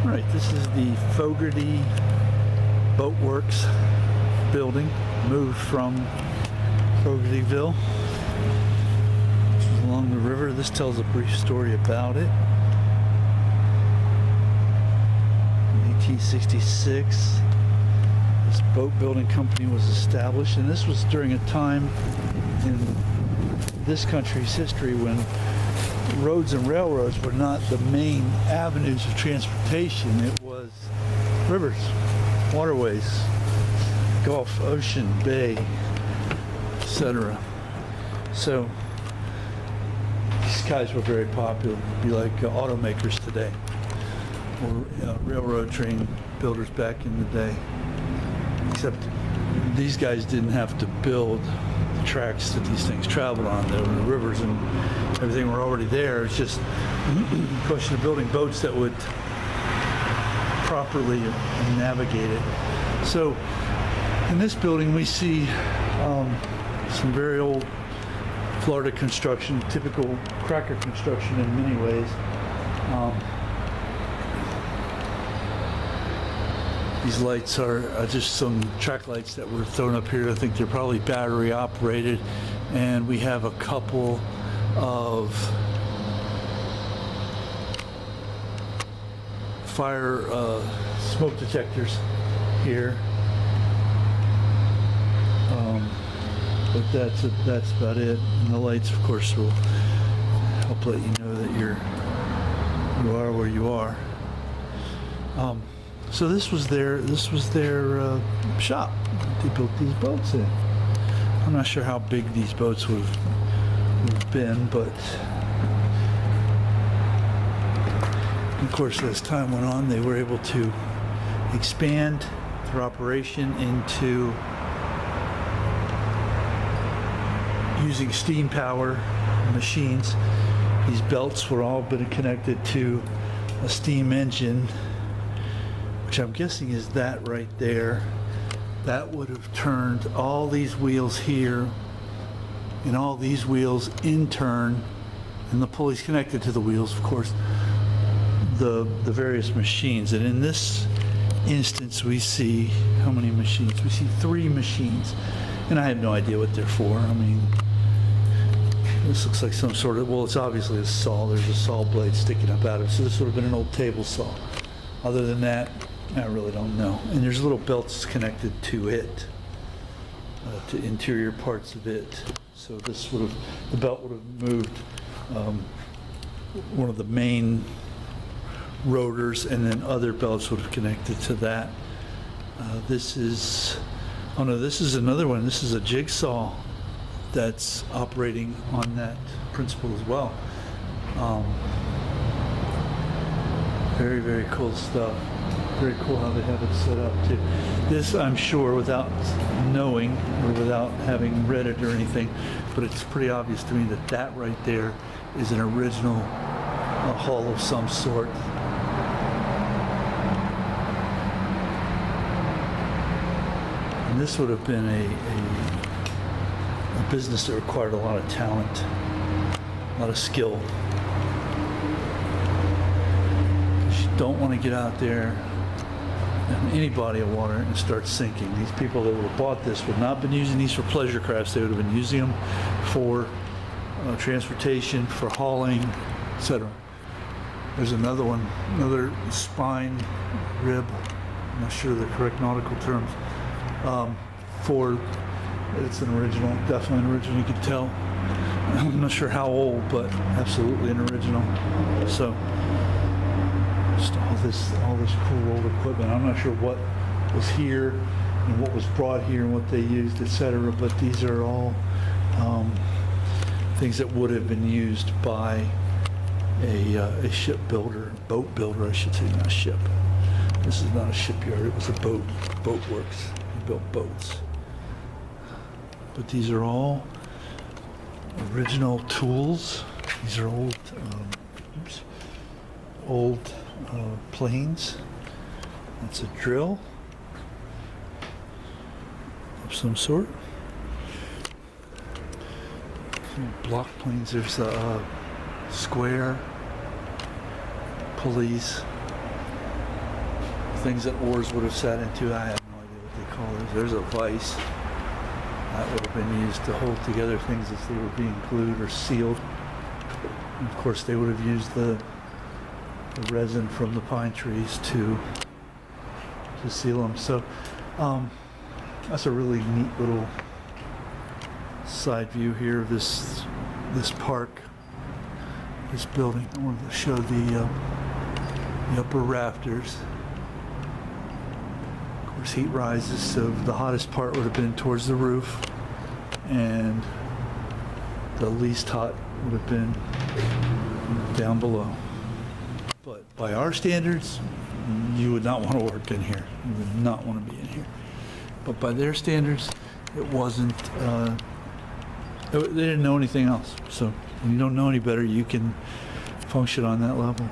Right, this is the Fogarty Boat Works building, moved from Fogartyville, which is along the river. This tells a brief story about it. In 1866, this boat building company was established, and this was during a time in this country's history when roads and railroads were not the main avenues of transportation. It was rivers, waterways, Gulf, ocean, bay, etc. So these guys were very popular. It'd be like automakers today, or railroad train builders back in the day. Except these guys didn't have to build the tracks that these things traveled on. The rivers and everything were already there. It's just a question of building boats that would properly navigate it. So in this building we see some very old Florida construction, typical cracker construction in many ways. These lights are just some track lights that were thrown up here. I think they're probably battery operated, and we have a couple of fire smoke detectors here, but that's about it. And the lights, of course, will help let you know that you are where you are. So this was their shop. They built these boats in. I'm not sure how big these boats would have been, but of course, as time went on, they were able to expand their operation into using steam power machines. These belts were all been connected to a steam engine, which I'm guessing is that right there. That would have turned all these wheels here and all these wheels in turn, and the pulleys connected to the wheels, of course, the various machines. And in this instance we see how many machines? We see 3 machines, and I have no idea what they're for. I mean, this looks like some sort of, well, it's obviously a saw. There's a saw blade sticking up out of it, so this would have been an old table saw. Other than that, I really don't know. And there's little belts connected to it, to interior parts of it. So this would have, the belt would have moved one of the main rotors, and then other belts would have connected to that. This is, oh no, this is another one. This is a jigsaw that's operating on that principle as well. Very, very cool stuff. Very cool how they have it set up too. This, I'm sure, without knowing or without having read it or anything, but it's pretty obvious to me that that right there is an original hull of some sort. And this would have been a business that required a lot of talent, a lot of skill. You don't want to get out there in any body of water and start sinking. These people that would have bought this would not have been using these for pleasure crafts. They would have been using them for transportation, for hauling, etc. There's another one, another spine rib, I'm not sure the correct nautical terms, for, it's an original, definitely an original, you could tell. I'm not sure how old, but absolutely an original. So just all this cool old equipment. I'm not sure what was here and what was brought here and what they used, etc. But these are all things that would have been used by a ship builder, boat builder, I should say, not ship. This is not a shipyard. It was a boat works. They built boats. But these are all original tools. These are old planes. That's a drill of some sort. Block planes. There's a square, pulleys, things that oars would have sat into. I have no idea what they call those. There's a vise that would have been used to hold together things as they were being glued or sealed. And of course, they would have used the resin from the pine trees to seal them. So that's a really neat little side view here of this park, this building. I wanted to show the upper rafters. Of course, heat rises, so the hottest part would have been towards the roof, and the least hot would have been down below. But by our standards, you would not want to work in here. You would not want to be in here. But by their standards, it wasn't, they didn't know anything else. So when you don't know any better, you can function on that level.